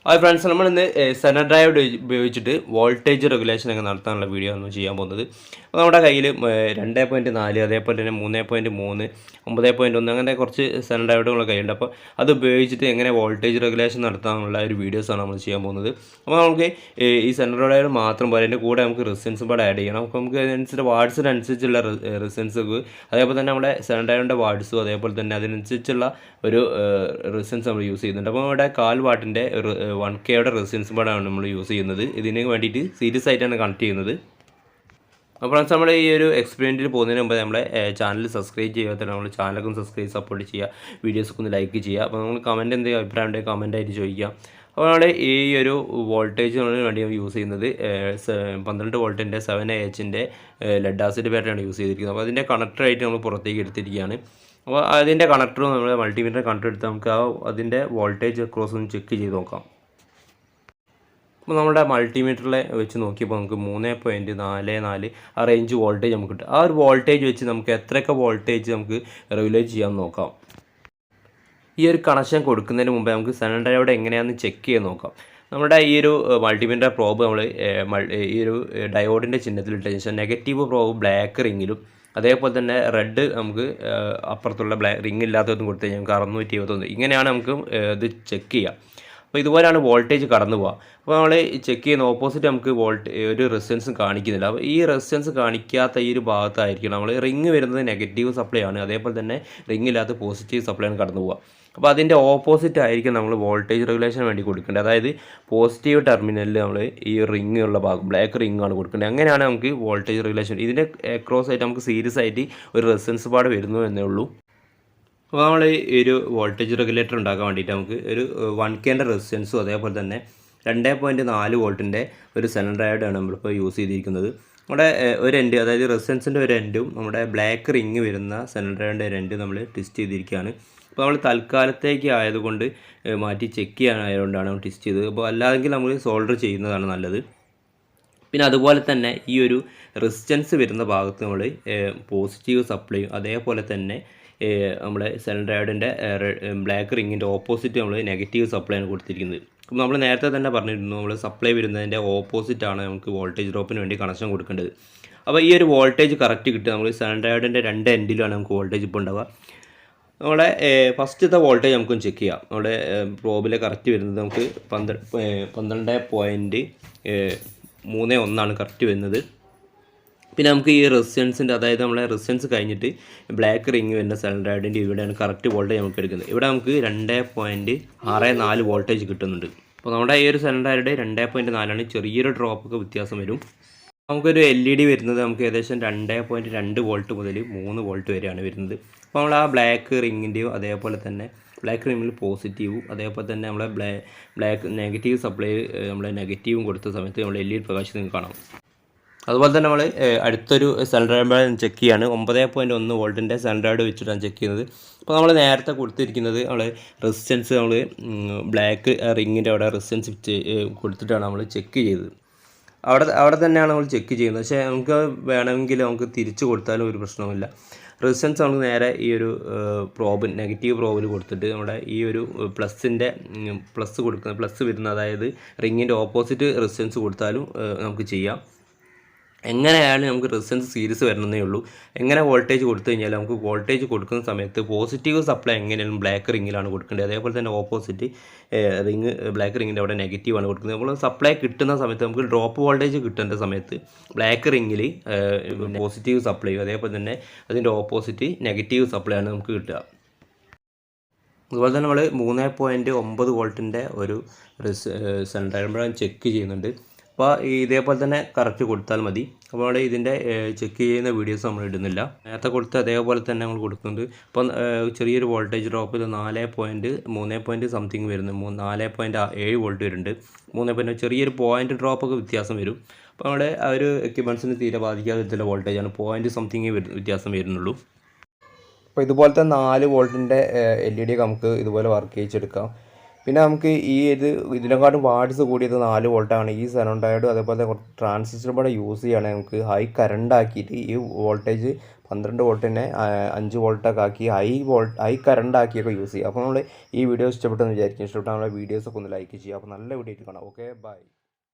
Hi friends, നമ്മളിന്ന് Zener drive ഉപയോഗിച്ചിട്ട് voltage regulation ഒക്കെ നടത്താനുള്ള വീഡിയോ ആണ് ചെയ്യാൻ പോകുന്നത്. അപ്പോൾ നമ്മുടെ കയ്യിൽ 2.4 അതേപോലെ തന്നെ 3.3 9.1 അങ്ങനെ കുറച്ച് സെനർ ഡ്രൈവുകൾ കയ്യിലുണ്ട്. അപ്പോൾ അത് ഉപയോഗിച്ചിട്ട് എങ്ങനെ വോൾട്ടേജ് റെഗുലേഷൻ നടത്താനുള്ള ഒരു വീഡിയോസാണ് നമ്മൾ ചെയ്യാൻ പോകുന്നത്. അപ്പോൾ നമുക്ക് ഈ സെനർ ഡ്രൈവ് മാത്രം പോലെ അതിൻ്റെ കൂടെ നമുക്ക് റെസിസ്റ്റൻസും കൂടെ ആഡ് ചെയ്യണം. അപ്പോൾ നമുക്ക് അതിനനുസരിച്ച് വാട്സിനനുസരിച്ചുള്ള റെസിസ്റ്റൻസ് അതേപോലെ തന്നെ നമ്മുടെ സെനർ ഡ്രൈവിൻ്റെ വാട്സും അതേപോലെ തന്നെ അതിനനുസരിച്ചുള്ള ഒരു റെസിസ്റ്റൻസ് നമ്മൾ യൂസ് ചെയ്യുന്നുണ്ട്. അപ്പോൾ നമ്മുടെ 1/4 വാട്ടിൻ്റെ 1Kയുടെ റെസിസ്റ്റൻസ് ബോർഡാണ് നമ്മൾ യൂസ് ചെയ്യുന്നത്. ഇതിന് വേണ്ടിയിട്ട് സീരീസ് ആയിട്ടാണ് കണക്ട് ചെയ്യുന്നത്. അപ്പോൾ ഫ്രണ്ട്സ്, നമ്മൾ ഈ ഒരു എക്സ്പെരിമെൻറ്റിൽ പോകുന്നതിന് മുമ്പ് നമ്മളെ ചാനൽ സബ്സ്ക്രൈബ് ചെയ്യാത്ത നമ്മൾ ചാനലൊക്കെ സബ്സ്ക്രൈബ് സപ്പോർട്ട് ചെയ്യുക, വീഡിയോസൊക്കെ ഒന്ന് ലൈക്ക് ചെയ്യുക. അപ്പോൾ നമ്മൾ കമൻറ്റ് എന്തെങ്കിലും അഭിപ്രായം ഉണ്ടെങ്കിൽ കമൻറ്റായിട്ട് ചോദിക്കുക. അപ്പോൾ നമ്മൾ ഈ ഒരു വോൾട്ടേജിന് വേണ്ടി യൂസ് ചെയ്യുന്നത് 12 വോൾട്ടിൻ്റെ 7AHൻ്റെ ലെഡ് ആസിഡ് ബാറ്ററിയാണ് യൂസ് ചെയ്തിരിക്കുന്നത്. അപ്പോൾ അതിൻ്റെ കണക്ടറായിട്ട് നമ്മൾ പുറത്തേക്ക് എടുത്തിരിക്കുകയാണ്. അപ്പോൾ അതിൻ്റെ കണക്ടറും നമ്മൾ മൾട്ടിമീറ്റർ കണക്ടർ എടുത്ത് നമുക്ക് അതിൻ്റെ വോൾട്ടേജ് ക്രോസ് ഒന്ന് ചെക്ക് ചെയ്ത് നോക്കാം. അപ്പോൾ നമ്മുടെ മൾട്ടിമീറ്ററിൽ വെച്ച് നോക്കിയപ്പോൾ നമുക്ക് 3.44 ആ റേഞ്ച് വോൾട്ടേജ് നമുക്ക് കിട്ടും. ആ ഒരു വോൾട്ടേജ് വെച്ച് നമുക്ക് എത്രയൊക്കെ വോൾട്ടേജ് നമുക്ക് റെഗുലേറ്റ് ചെയ്യാൻ നോക്കാം. ഈ ഒരു കണക്ഷൻ കൊടുക്കുന്നതിന് മുമ്പേ നമുക്ക് സെനർ ഡ്രൈവ് എങ്ങനെയാണെന്ന് ചെക്ക് ചെയ്ത് നോക്കാം. നമ്മുടെ ഈ ഒരു മൾട്ടിമീറ്റർ പ്രോബ് നമ്മൾ ഈ ഒരു ഡയോഡിൻ്റെ ചിഹ്നത്തിലിട്ട ശേഷം നെഗറ്റീവ് പ്രോബ് ബ്ലാക്ക് റിങ്ങിലും അതേപോലെ തന്നെ റെഡ് നമുക്ക് അപ്പുറത്തുള്ള റിങ് ഇല്ലാത്തതും കൊടുത്തു കഴിഞ്ഞാൽ നമുക്ക് 621 ഇങ്ങനെയാണ് നമുക്ക് ഇത് ചെക്ക് ചെയ്യാം. അപ്പോൾ ഇതുപോലെയാണ് വോൾട്ടേജ് കടന്നു പോകുക. അപ്പോൾ നമ്മൾ ചെക്ക് ചെയ്യുന്ന ഓപ്പോസിറ്റ് നമുക്ക് ഒരു റെസിസ്റ്റൻസും കാണിക്കുന്നില്ല. അപ്പോൾ ഈ റെസിസ്റ്റൻസ് കാണിക്കാത്ത ഈ ഒരു ഭാഗത്തായിരിക്കും നമ്മൾ റിങ് വരുന്നത് നെഗറ്റീവ് സപ്ലൈ ആണ്, അതേപോലെ തന്നെ റിങ് ഇല്ലാത്ത പോസിറ്റീവ് സപ്ലൈ ആണ് കടന്നു പോകുക. അപ്പോൾ അതിൻ്റെ ഓപ്പോസിറ്റ് ആയിരിക്കും നമ്മൾ വോൾട്ടേജ് റെഗുലേഷന് വേണ്ടി കൊടുക്കേണ്ടത്. അതായത് പോസിറ്റീവ് ടെർമിനലിൽ നമ്മൾ ഈ റിങ് ഉള്ള ഭാഗം ബ്ലാക്ക് റിങ് ആണ് കൊടുക്കേണ്ടത്. അങ്ങനെയാണ് നമുക്ക് വോൾട്ടേജ് റെഗുലേഷൻ. ഇതിൻ്റെ ക്രോസ് ആയിട്ട് നമുക്ക് സീരീസ് ആയിട്ട് ഒരു റെസിസ്റ്റൻസ് പാട് വരുന്നു എന്നേ ഉള്ളൂ. അപ്പോൾ നമ്മൾ ഈ ഒരു വോൾട്ടേജ് റെഗുലേറ്റർ ഉണ്ടാക്കാൻ വേണ്ടിയിട്ട് നമുക്ക് ഒരു 1Kൻ്റെ റെസിസ്റ്റൻസും അതേപോലെ തന്നെ 2.4 വോൾട്ടിൻ്റെ ഒരു സെനർ ഡയോഡാണ് നമ്മളിപ്പോൾ യൂസ് ചെയ്തിരിക്കുന്നത്. നമ്മുടെ ഒരു എൻഡ്, അതായത് റെസിസ്റ്റൻസിൻ്റെ ഒരു എൻഡും നമ്മുടെ ബ്ലാക്ക് റിങ് വരുന്ന സെനർ ഡയോഡിൻ്റെ ഒരു എൻഡ് നമ്മൾ ടെസ്റ്റ് ചെയ്തിരിക്കുകയാണ്. അപ്പോൾ നമ്മൾ തൽക്കാലത്തേക്ക് ആയതുകൊണ്ട് മാറ്റി ചെക്ക് ചെയ്യാനായതുകൊണ്ടാണ് നമ്മൾ ടെസ്റ്റ് ചെയ്തത്. അപ്പോൾ അല്ലാതെങ്കിൽ നമ്മൾ സോൾഡർ ചെയ്യുന്നതാണ് നല്ലത്. പിന്നെ അതുപോലെ തന്നെ ഈ ഒരു റെസിസ്റ്റൻസ് വരുന്ന ഭാഗത്ത് നമ്മൾ പോസിറ്റീവ് സപ്ലൈയും അതേപോലെ തന്നെ നമ്മുടെ സെനർ ഡയോഡിൻ്റെ ബ്ലാക്ക് റിങ്ങിൻ്റെ ഓപ്പോസിറ്റ് നമ്മൾ നെഗറ്റീവ് സപ്ലൈ ആണ് കൊടുത്തിരിക്കുന്നത്. അപ്പോൾ നമ്മൾ നേരത്തെ തന്നെ പറഞ്ഞിരുന്നു, നമ്മൾ സപ്ലൈ വരുന്നതിൻ്റെ ഓപ്പോസിറ്റാണ് നമുക്ക് വോൾട്ടേജ് ഡ്രോപ്പിന് വേണ്ടി കണക്ഷൻ കൊടുക്കേണ്ടത്. അപ്പോൾ ഈ ഒരു വോൾട്ടേജ് കറക്റ്റ് കിട്ടുക നമ്മൾ സെനർ ഡയോഡിൻ്റെ 2 എൻഡിലാണ് നമുക്ക് വോൾട്ടേജ് ഇപ്പോൾ ഉണ്ടാവുക. നമ്മുടെ ഫസ്റ്റത്തെ വോൾട്ടേജ് നമുക്കൊന്ന് ചെക്ക് ചെയ്യാം. നമ്മുടെ പ്രോബിലെ കറക്റ്റ് വരുന്നത് നമുക്ക് 12.31 കറക്റ്റ് വരുന്നത്. പിന്നെ നമുക്ക് ഈ റെസിസ്റ്റൻസിൻ്റെ, അതായത് നമ്മളെ റെസിസ്റ്റൻസ് കഴിഞ്ഞിട്ട് ബ്ലാക്ക് റിങ് വരുന്ന സെനർ ഡയോഡിൻ്റെ ഇവിടെയാണ് കറക്റ്റ് വോൾട്ടേജ് നമുക്ക് എടുക്കുന്നത്. ഇവിടെ നമുക്ക് 2.64 വോൾട്ടേജ് കിട്ടുന്നുണ്ട്. അപ്പോൾ നമ്മുടെ ഈ ഒരു സെനർ ഡയോഡ് 2.4 ചെറിയൊരു ഡ്രോപ്പൊക്കെ വ്യത്യാസം വരും. നമുക്കൊരു LED വരുന്നത് നമുക്ക് ഏകദേശം 2.2 വോൾട്ട് മുതൽ 3 വോൾട്ട് വരെയാണ് വരുന്നത്. അപ്പോൾ നമ്മൾ ആ ബ്ലാക്ക് റിങ്ങിൻ്റെയും അതേപോലെ തന്നെ ബ്ലാക്ക് റിങ്ങിൽ പോസിറ്റീവും അതേപോലെ തന്നെ നമ്മളെ ബ്ലാക്ക് നെഗറ്റീവ് സപ്ലൈ നമ്മളെ നെഗറ്റീവും കൊടുത്ത സമയത്ത് നമ്മൾ LED പ്രകാശം നിങ്ങൾക്ക് കാണാം. അതുപോലെ തന്നെ നമ്മൾ അടുത്തൊരു സെനർ ഡയോഡ് ചെക്ക് ചെയ്യാണ്. 9.1 വോൾട്ടിൻ്റെ സെനർ ഡയോഡ് വെച്ചിട്ടാണ് ചെക്ക് ചെയ്യുന്നത്. അപ്പോൾ നമ്മൾ നേരത്തെ കൊടുത്തിരിക്കുന്നത് നമ്മൾ റെസിസ്റ്റൻസ് നമ്മൾ ബ്ലാക്ക് റിങ്ങിൻ്റെ അവിടെ റെസിസ്റ്റൻസ് കൊടുത്തിട്ടാണ് നമ്മൾ ചെക്ക് ചെയ്തത്. അവിടെ തന്നെയാണ് നമ്മൾ ചെക്ക് ചെയ്യുന്നത്. പക്ഷേ നമുക്ക് വേണമെങ്കിൽ നമുക്ക് തിരിച്ച് കൊടുത്താലും ഒരു പ്രശ്നവുമില്ല. റെസിസ്റ്റൻസ് നമുക്ക് നേരെ ഈ ഒരു പ്രോബ് നെഗറ്റീവ് പ്രോബിൽ കൊടുത്തിട്ട് നമ്മുടെ ഈ ഒരു പ്ലസ് വരുന്ന, അതായത് റിങ്ങിൻ്റെ ഓപ്പോസിറ്റ് റെസിസ്റ്റൻസ് കൊടുത്താലും നമുക്ക് ചെയ്യാം. എങ്ങനെയായാലും നമുക്ക് റെസിസ്റ്റൻസ് സീരീസ് വരണമെന്നേ ഉള്ളൂ. എങ്ങനെ വോൾട്ടേജ് കൊടുത്തു കഴിഞ്ഞാൽ നമുക്ക് വോൾട്ടേജ് കൊടുക്കുന്ന സമയത്ത് പോസിറ്റീവ് സപ്ലൈ എങ്ങനെയാലും ബ്ലാക്ക് റിങ്ങിലാണ് കൊടുക്കേണ്ടത്, അതേപോലെ തന്നെ ഓപ്പോസിറ്റ് ബ്ലാക്ക് റിങ്ങിൻ്റെ അവിടെ നെഗറ്റീവാണ് കൊടുക്കുന്നത്. നമ്മൾ സപ്ലൈ കിട്ടുന്ന സമയത്ത് നമുക്ക് ഡ്രോപ്പ് വോൾട്ടേജ് കിട്ടേണ്ട സമയത്ത് ബ്ലാക്ക് റിങ്ങിൽ പോസിറ്റീവ് സപ്ലൈയും അതേപോലെ തന്നെ അതിൻ്റെ ഓപ്പോസിറ്റ് നെഗറ്റീവ് സപ്ലൈ ആണ് നമുക്ക് കിട്ടുക. അതുപോലെ തന്നെ നമ്മൾ 3.9 വോൾട്ടിൻ്റെ ഒരു സെനർ ഡയോഡ് ചെക്ക് ചെയ്യുന്നുണ്ട്. അപ്പോൾ ഇതേപോലെ തന്നെ കറക്റ്റ് കൊടുത്താൽ മതി. അപ്പോൾ അവിടെ ഇതിൻ്റെ ചെക്ക് ചെയ്യുന്ന വീഡിയോസ് നമ്മൾ ഇടുന്നില്ല. നേരത്തെ കൊടുത്ത് അതേപോലെ തന്നെ നമ്മൾ കൊടുക്കുന്നുണ്ട്. അപ്പോൾ ചെറിയൊരു വോൾട്ടേജ് ഡ്രോപ്പിൽ 3 സംതിങ് വരുന്നു, 4.7 വോൾട്ട് വരുന്നുണ്ട്. 3 ചെറിയൊരു പോയിൻ്റ് ഡ്രോപ്പൊക്കെ വ്യത്യാസം വരും. അപ്പോൾ അവിടെ ആ ഒരു എക്യുപ്മെൻറ്റ്സിന് തീരെ ബാധിക്കാത്ത വിധത്തിലുള്ള വോൾട്ടേജാണ്, പോയിൻ്റ് സംതിങ് വ്യത്യാസം വരുന്നുള്ളൂ. അപ്പോൾ ഇതുപോലത്തെ 4 വോൾട്ടിൻ്റെ LED നമുക്ക് ഇതുപോലെ വർക്ക് ചെയ്യിച്ചെടുക്കാം. പിന്നെ നമുക്ക് ഇതിനെക്കാട്ടും വാട്ട്സ് കൂടിയത് 4 വോൾട്ടാണ്. ഈ സെനോൺ ഡയോഡും അതേപോലെ കുറച്ച് ട്രാൻസിസ്റ്ററും കൂടെ യൂസ് ചെയ്യുകയാണെങ്കിൽ നമുക്ക് ഹൈ കറണ്ട് ആക്കിയിട്ട് ഈ വോൾട്ടേജ് 12 വോൾട്ടിനെ 5 വോൾട്ടൊക്കെ ആക്കി ഹൈ കറണ്ട് ആക്കിയൊക്കെ യൂസ് ചെയ്യുക. അപ്പോൾ നമ്മൾ ഈ വീഡിയോ ഇഷ്ടപ്പെട്ടെന്ന് വിചാരിക്കും. ഇഷ്ടപ്പെട്ടാൽ നമ്മളെ വീഡിയോസൊക്കെ ഒന്ന് ലൈക്ക് ചെയ്യുക. അപ്പോൾ നല്ല വീഡിയോ ആയിട്ട് കാണാം. Okay bye.